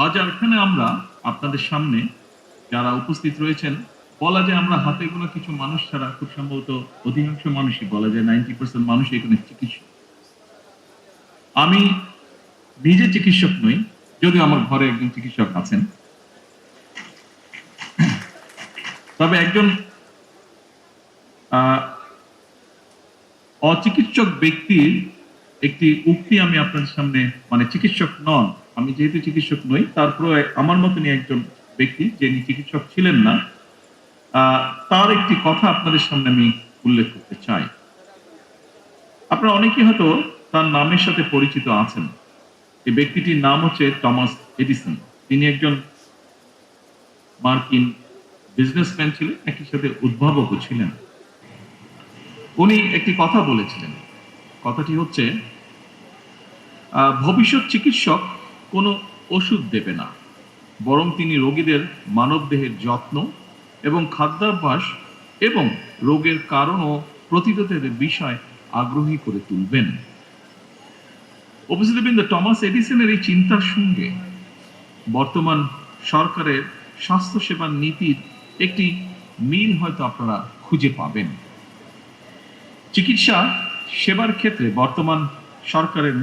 আজ এখানে আমরা আপনাদের সামনে যারা উপস্থিত রয়েছেন, বলা যায় আমরা হাতে গোনা কিছু মানুষ ছাড়া খুব সম্ভবত অধিকাংশ মানুষই, বলা যায় 90% মানুষ এখানে চিকিৎসক। আমি নিজে চিকিৎসক নই, যদিও আমার ঘরে একজন চিকিৎসক আছেন, তবে একজন অচিকিৎসক ব্যক্তির একটি উক্তি আমি আপনাদের সামনে, মানে চিকিৎসক নন, আমি যেহেতু চিকিৎসক নই, তারপরে আমার মতনই একজন ব্যক্তি যিনি চিকিৎসক ছিলেন না, তার একটি কথা আপনাদের সামনে আমি উল্লেখ করতে চাই। আপনারা অনেকেই হয়তো তার নামের সাথে পরিচিত আছেন। এই ব্যক্তিটির নাম হচ্ছে টমাস এডিসন। তিনি একজন মার্কিন বিজনেসম্যান ছিলেন, একই সাথে উদ্ভাবকও ছিলেন। উনি একটি কথা বলেছিলেন, কথাটি হচ্ছে ভবিষ্যৎ চিকিৎসক কোনো ওষুধ দেবে না, বরং তিনি রোগীদের মানবদেহের যত্ন এবং খাদ্যাভ্যাস এবং রোগের কারণ ও প্রতিরোধের বিষয় আগ্রহী করে তুলবেন। উপস্থিতবৃন্দ, টমাস এডিসনের এই চিন্তার সঙ্গে বর্তমান সরকারের স্বাস্থ্যসেবা নীতির একটি মিল হয়তো আপনারা খুঁজে পাবেন। চিকিৎসা সেবার ক্ষেত্রে বর্তমান সরকারের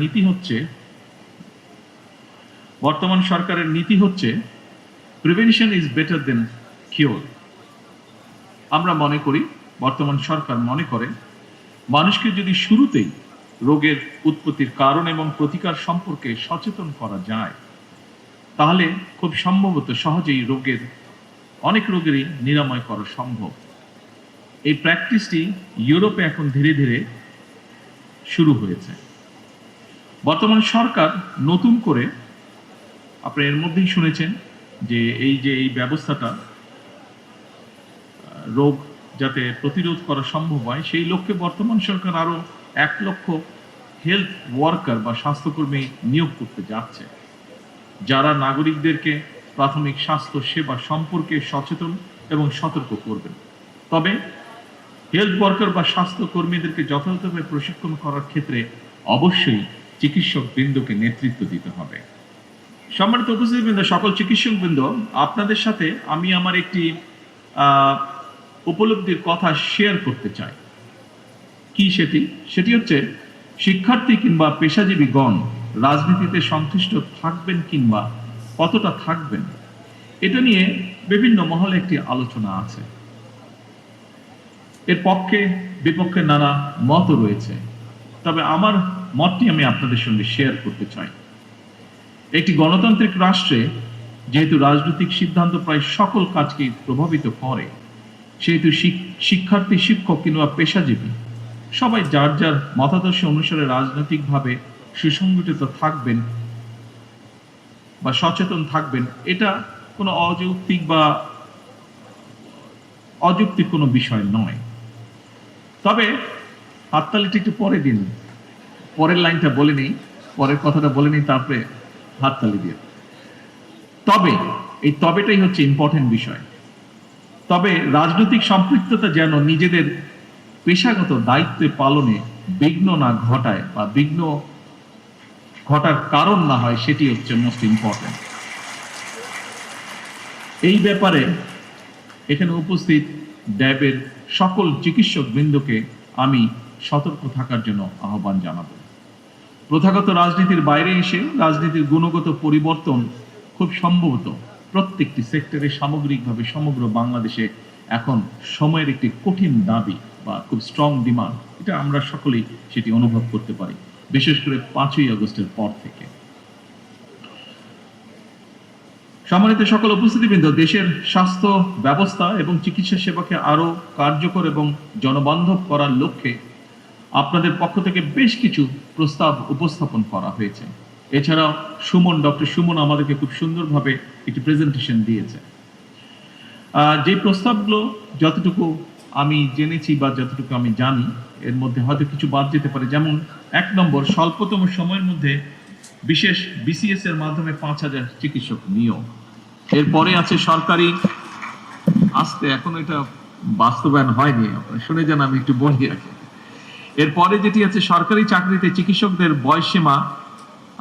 নীতি হচ্ছে prevention is better then cure. আমরা মনে করি, বর্তমান সরকার মনে করে, মানুষকে যদি শুরুতেই রোগের উৎপত্তির কারণ এবং প্রতিকার সম্পর্কে সচেতন করা যায়, তাহলে খুব সম্ভবত সহজেই অনেক রোগেরই নিরাময় করা সম্ভব। এই প্র্যাকটিসটি ইউরোপে এখন ধীরে ধীরে শুরু হয়েছে। বর্তমান সরকার নতুন করে, আপনারা এর মধ্যেই শুনেছেন যে এই ব্যবস্থাটা, রোগ যাতে প্রতিরোধ করা সম্ভব হয়, সেই লক্ষ্যে বর্তমান সরকার আরো 1 লক্ষ হেলথ ওয়ার্কার বা স্বাস্থ্যকর্মী নিয়োগ করতে যাচ্ছে, যারা নাগরিকদেরকে প্রাথমিক স্বাস্থ্য সেবা সম্পর্কে সচেতন এবং সতর্ক করবেন। তবে হেলথ ওয়ার্কার বা স্বাস্থ্যকর্মীদেরকে যথাযথভাবে প্রশিক্ষণ করার ক্ষেত্রে অবশ্যই চিকিৎসক বৃন্দকে নেতৃত্ব দিতে হবে। সম্মানিত উপস্থিতিবৃন্দ, সকল চিকিৎসক বৃন্দ, আপনাদের সাথে আমি আমার একটি উপলব্ধির কথা শেয়ার করতে চাই। কি সেটি হচ্ছে, শিক্ষার্থী কিংবা পেশাজীবীগণ রাজনীতিতে সংশ্লিষ্ট থাকবেন কিংবা কতটা থাকবেন, এটা নিয়ে বিভিন্ন মহলে একটি আলোচনা আছে। এর পক্ষে বিপক্ষে নানা মত রয়েছে, তবে আমার মতটি আমি আপনাদের সঙ্গে শেয়ার করতে চাই। একটি গণতান্ত্রিক রাষ্ট্রে যেহেতু রাজনৈতিক সিদ্ধান্ত প্রায় সকল কাজকেই প্রভাবিত করে, সেহেতু শিক্ষার্থী, শিক্ষক কিংবা পেশাজীবী সবাই যার যার মতাদর্শ অনুসারে রাজনৈতিকভাবে সুসংগঠিত থাকবেন বা সচেতন থাকবেন, এটা কোনো অযৌক্তিক কোনো বিষয় নয়। তবে হাততালিটা একটু পরে দিন, পরের লাইনটা বলে নিই, পরের কথাটা বলে নিই, তারপরে হাততালি দিয়ে। তবেটাই হচ্ছে ইম্পর্টেন্ট বিষয়। তবে রাজনৈতিক সম্পৃক্ততা যেন নিজেদের পেশাগত দায়িত্ব পালনে বিঘ্ন না ঘটায় বা বিঘ্ন ঘটার কারণ না হয়, সেটি হচ্ছে মোস্ট ইম্পর্টেন্ট। এই ব্যাপারে এখানে উপস্থিত ড্যাবের সকল চিকিৎসক বৃন্দকে আমি সতর্ক থাকার জন্য আহ্বান জানাবো। প্রথাগত রাজনীতির বাইরে এসে রাজনীতির গুণগত পরিবর্তন খুব সম্ভবত প্রত্যেকটি সেক্টরে সামগ্রিকভাবে সমগ্র বাংলাদেশে এখন সময়ের একটি কঠিন দাবি বা খুব স্ট্রং ডিমান্ড, এটা আমরা সকলেই সেটি অনুভব করতে পারি, বিশেষ করে 5ই আগস্টের পর থেকে। সম্মানিত সকল উপস্থিতিবৃন্দ, দেশের স্বাস্থ্য ব্যবস্থা এবং চিকিৎসা সেবাকে আরো কার্যকর এবং জনবান্ধব করার লক্ষ্যে আপনাদের পক্ষ থেকে বেশ কিছু প্রস্তাব উপস্থাপন করা হয়েছে। এছাড়াও ডক্টর সুমন আমাদেরকে খুব সুন্দরভাবে একটি প্রেজেন্টেশন দিয়েছে। যে প্রস্তাবগুলো যতটুকু আমি জেনেছি বা যতটুকু আমি জানি, এর মধ্যে হয়তো কিছু বাদ যেতে পারে। যেমন 1 নম্বর, স্বল্পতম সময়ের মধ্যে বিশেষ বিসিএস এর মাধ্যমে 5000 চিকিৎসক নিয়োগ। এরপরে আছে সরকারি, এখনো এটা বাস্তবায়ন হয়নি, আপনারা শুনে যান, আমি একটু বলি রাখি। এরপরে যেটি আছে, সরকারি চাকরিতে চিকিৎসকদের বয়সসীমা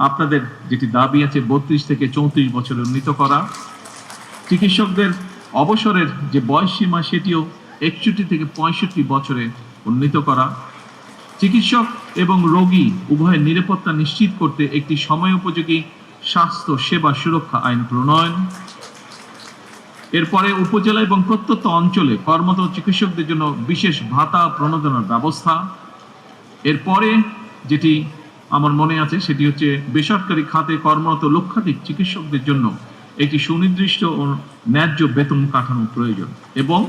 আপনাদের যেটি দাবি আছে 32 থেকে 34 বছরে উন্নীত করা, চিকিৎসকদের অবসরের যে বয়স সীমা সেটিও 61 থেকে 65 বছরে উন্নীত করা, চিকিৎসক এবং রোগী উভয়ের নিরাপত্তা নিশ্চিত করতে একটি সময়োপযোগী স্বাস্থ্য সেবা সুরক্ষা আইন প্রণয়ন, এরপরে উপজেলা এবং প্রত্যন্ত অঞ্চলে কর্মরত চিকিৎসকদের জন্য বিশেষ ভাতা প্রণোদনার ব্যবস্থা, এরপরে যেটি আমার মনে আছে সেটি হচ্ছে বেসরকারি খাতে কর্মরত লক্ষাধিক চিকিৎসকদের জন্য একটি সুনির্দিষ্ট ও ন্যায্য বেতন কাঠামো প্রয়োজন, এবং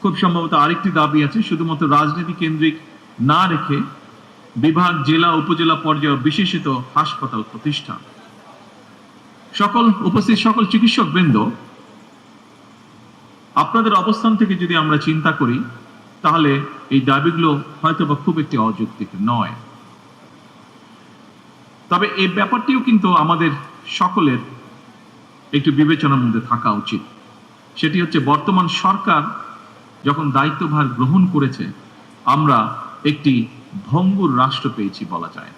খুব সম্ভবত আরেকটি দাবি আছে শুধুমাত্র রাজনীতি কেন্দ্রিক না রেখে বিভাগ, জেলা, উপজেলা পর্যায়ে বিশেষিত হাসপাতাল প্রতিষ্ঠা। উপস্থিত সকল চিকিৎসক বৃন্দ, আপনাদের অবস্থান থেকে যদি আমরা চিন্তা করি তাহলে এই দাবিগুলো হয়তো বা খুব একটি অযৌক্তিক নয়। তবে এই ব্যাপারটিও কিন্তু আমাদের সকলের একটু বিবেচনার মধ্যে থাকা উচিত। সেটি হচ্ছে বর্তমান সরকার যখন দায়িত্বভার গ্রহণ করেছে, আমরা একটি ভঙ্গুর রাষ্ট্র পেয়েছি বলা যায়।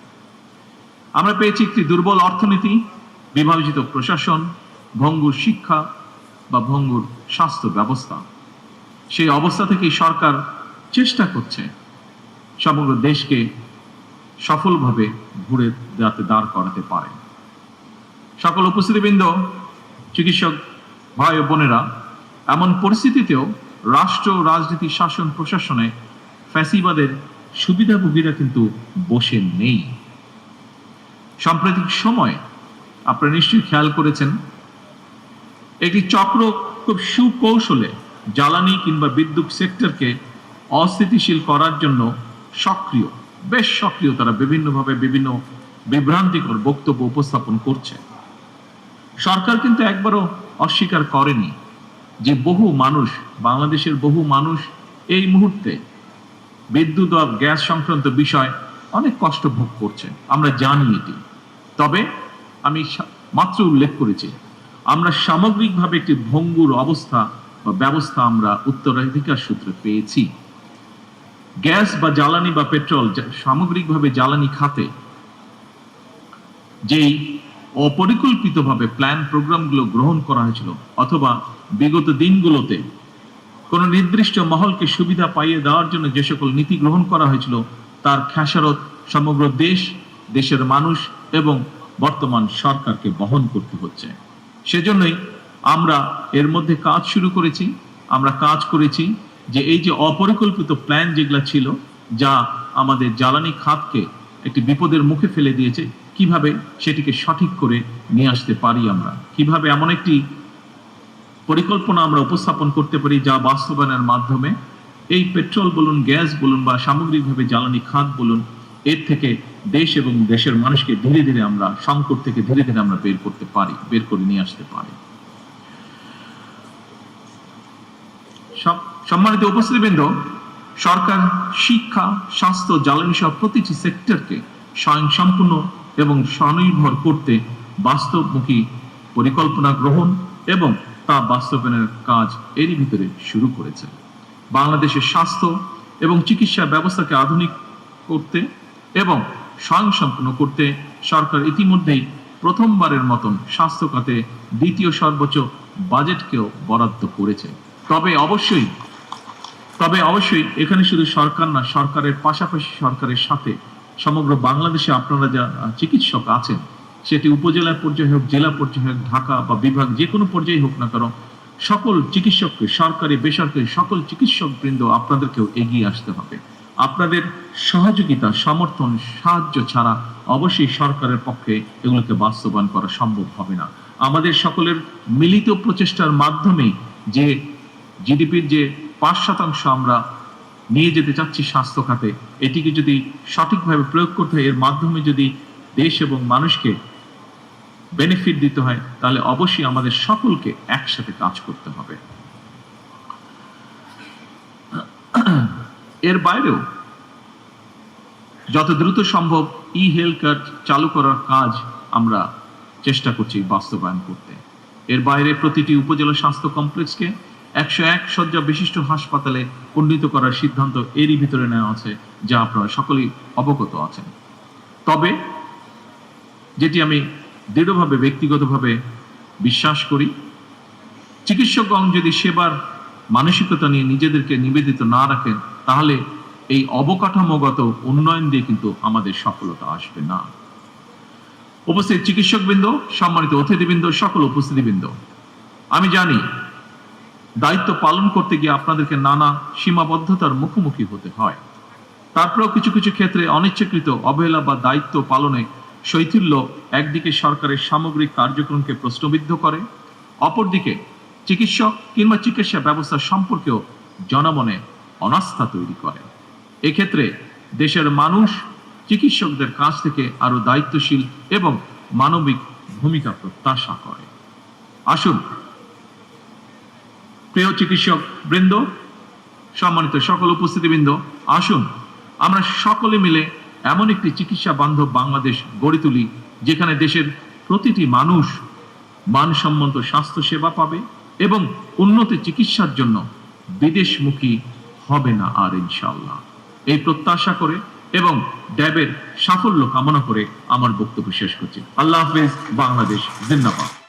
আমরা পেয়েছি একটি দুর্বল অর্থনীতি, বিভাজিত প্রশাসন, ভঙ্গুর শিক্ষা বা ভঙ্গুর স্বাস্থ্য ব্যবস্থা। সেই অবস্থা থেকেই সরকার চেষ্টা করছে সমগ্র দেশকে সফলভাবে ঘুরে যাতে দাঁড় করাতে পারে। সকল উপস্থিতিবৃন্দ, চিকিৎসক ভাই ও বোনেরা, এমন পরিস্থিতিতেও রাষ্ট্র, রাজনীতি, শাসন, প্রশাসনে ফ্যাসিবাদের সুবিধাভোগীরা কিন্তু বসে নেই। সাম্প্রতিক সময় আপনারা নিশ্চয়ই খেয়াল করেছেন, একটি চক্র খুব সুকৌশলে জ্বালানি কিংবা বিদ্যুৎ সেক্টরকে অস্থিতিশীল করার জন্য সক্রিয়, বেশ সক্রিয়। তারা বিভিন্নভাবে বিভিন্ন বিভ্রান্তিকর বক্তব্য উপস্থাপন করছে। সরকার কিন্তু একবারও অস্বীকার করেনি যে বহু মানুষ, বাংলাদেশের বহু মানুষ এই মুহূর্তে বিদ্যুৎ ও গ্যাস সংক্রান্ত বিষয় অনেক কষ্ট ভোগ করছে, আমরা জানি এটি। তবে আমি মাত্র উল্লেখ করেছি, আমরা সামগ্রিকভাবে একটি ভঙ্গুর অবস্থা বা ব্যবস্থা আমরা উত্তরাধিকার সূত্রে পেয়েছি। গ্যাস বা জ্বালানি বা পেট্রোল, সামগ্রিকভাবে জ্বালানি খাতে যেই অপরিকল্পিতভাবে প্ল্যান প্রোগ্রামগুলো গ্রহণ করা হয়েছিল, অথবা বিগত দিনগুলোতে কোন নির্দিষ্ট মহলকে সুবিধা পাইয়ে দেওয়ার জন্য যে সকল নীতি গ্রহণ করা হয়েছিল, তার খেসারত সমগ্র দেশ, দেশের মানুষ এবং বর্তমান সরকারকে বহন করতে হচ্ছে। সেজন্যই আমরা এর মধ্যে কাজ শুরু করেছি। আমরা কাজ করেছি যে এই যে অপরিকল্পিত প্ল্যান যেগুলো ছিল, যা আমাদের জ্বালানি খাতকে একটি বিপদের মুখে ফেলে দিয়েছে, কিভাবে সেটিকে সঠিক করে নিয়ে আসতে পারি, আমরা কিভাবে এমন একটি পরিকল্পনা আমরা উপস্থাপন করতে পারি যা বাস্তবায়নের মাধ্যমে এই পেট্রোল বলুন, গ্যাস বলুন বা সামগ্রিকভাবে জ্বালানি খাত বলুন, এর থেকে দেশ এবং দেশের মানুষকে ধীরে ধীরে আমরা সংকট থেকে ধীরে ধীরে আমরা বের করতে পারি, বের করে নিয়ে আসতে পারি। সম্মানিত উপস্থিতিবৃন্দ, সরকার শিক্ষা, স্বাস্থ্য, জ্বালানি সহ প্রতিটি সেক্টরকে স্বয়ংসম্পূর্ণ এবং স্বনির্ভর করতে বাস্তবমুখী পরিকল্পনা গ্রহণ এবং তা বাস্তবায়নের কাজ এরই ভিতরে শুরু করেছে। বাংলাদেশের স্বাস্থ্য এবং চিকিৎসা ব্যবস্থাকে আধুনিক করতে এবং স্বয়ংসম্পূর্ণ করতে সরকার ইতিমধ্যেই প্রথমবারের মতন স্বাস্থ্য খাতে দ্বিতীয় সর্বোচ্চ বাজেটকেও বরাদ্দ করেছে। তবে অবশ্যই এখানে শুধু সরকার না, সরকারের পাশাপাশি সরকারের সাথে সমগ্র বাংলাদেশে আপনারা যা চিকিৎসক আছেন, সেটি উপজেলা পর্যায়ে হোক, জেলা পর্যায়ে হোক, ঢাকা বা বিভাগ যে কোনো পর্যায়ে হোক না কেন, সকল চিকিৎসককে, সরকারি বেসরকারি সকল চিকিৎসক বৃন্দ আপনাদেরকেও এগিয়ে আসতে হবে। আপনাদের সহযোগিতা, সমর্থন, সাহায্য ছাড়া অবশ্যই সরকারের পক্ষে এগুলোকে বাস্তবায়ন করা সম্ভব হবে না। আমাদের সকলের মিলিত প্রচেষ্টার মাধ্যমে যে জিডিপির যে 5% আমরা নিয়ে যেতে চাচ্ছি স্বাস্থ্য খাতে, এটিকে যদি সঠিকভাবে প্রয়োগ করতে হয়, এর মাধ্যমে যদি দেশ এবং মানুষকে বেনিফিট দিতে হয়, তাহলে অবশ্যই আমাদের সকলকে একসাথে কাজ করতে হবে। এর বাইরেও যত দ্রুত সম্ভব ই-হেলথ কার্ড চালু করার কাজ আমরা চেষ্টা করছি বাস্তবায়ন করতে। এর বাইরে প্রতিটি উপজেলা স্বাস্থ্য কমপ্লেক্সকে 101 শয্যা বিশিষ্ট হাসপাতালে উন্নীত করার সিদ্ধান্ত এরই ভিতরে নেওয়া আছে, যা আপনারা সকলেই অবগত আছেন। তবে যেটি আমি দৃঢ়ভাবে ব্যক্তিগতভাবে বিশ্বাস করি। চিকিৎসকগণ যদি সেবার মানসিকতা নিয়ে নিজেদেরকে নিবেদিত না রাখেন, তাহলে এই অবকাঠামোগত উন্নয়ন দিয়ে কিন্তু আমাদের সফলতা আসবে না। উপস্থিত চিকিৎসকবৃন্দ, সম্মানিত অতিথিবৃন্দ, সকল উপস্থিতিবৃন্দ, আমি জানি দায়িত্ব পালন করতে গিয়ে আপনাদেরকে নানা সীমাবদ্ধতার মুখোমুখি হতে হয়। তারপরেও কিছু কিছু ক্ষেত্রে অনিচ্ছাকৃত অবহেলা বা দায়িত্ব পালনে শৈথিল্য একদিকে সরকারের সামগ্রিক কার্যক্রমকে প্রশ্নবিদ্ধ করে, অপরদিকে চিকিৎসক কিংবা চিকিৎসা ব্যবস্থা সম্পর্কেও জনমনে অনাস্থা তৈরি করে। এক্ষেত্রে দেশের মানুষ চিকিৎসকদের কাছ থেকে আরো দায়িত্বশীল এবং মানবিক ভূমিকা প্রত্যাশা করে। আসুন প্রিয় চিকিৎসক বৃন্দ, সম্মানিত সকল উপস্থিতিবৃন্দ, আসুন আমরা সকলে মিলে এমন একটি চিকিৎসা বান্ধব বাংলাদেশ গড়ে তুলি, যেখানে দেশের প্রতিটি মানুষ মানসম্মত স্বাস্থ্য সেবা পাবে এবং উন্নত চিকিৎসার জন্য বিদেশমুখী হবে না আর, ইনশাআল্লাহ। এই প্রত্যাশা করে এবং ড্যাবের সাফল্য কামনা করে আমার বক্তব্য শেষ করছি। আল্লাহ হাফেজ। বাংলাদেশ জিন্দাবাদ।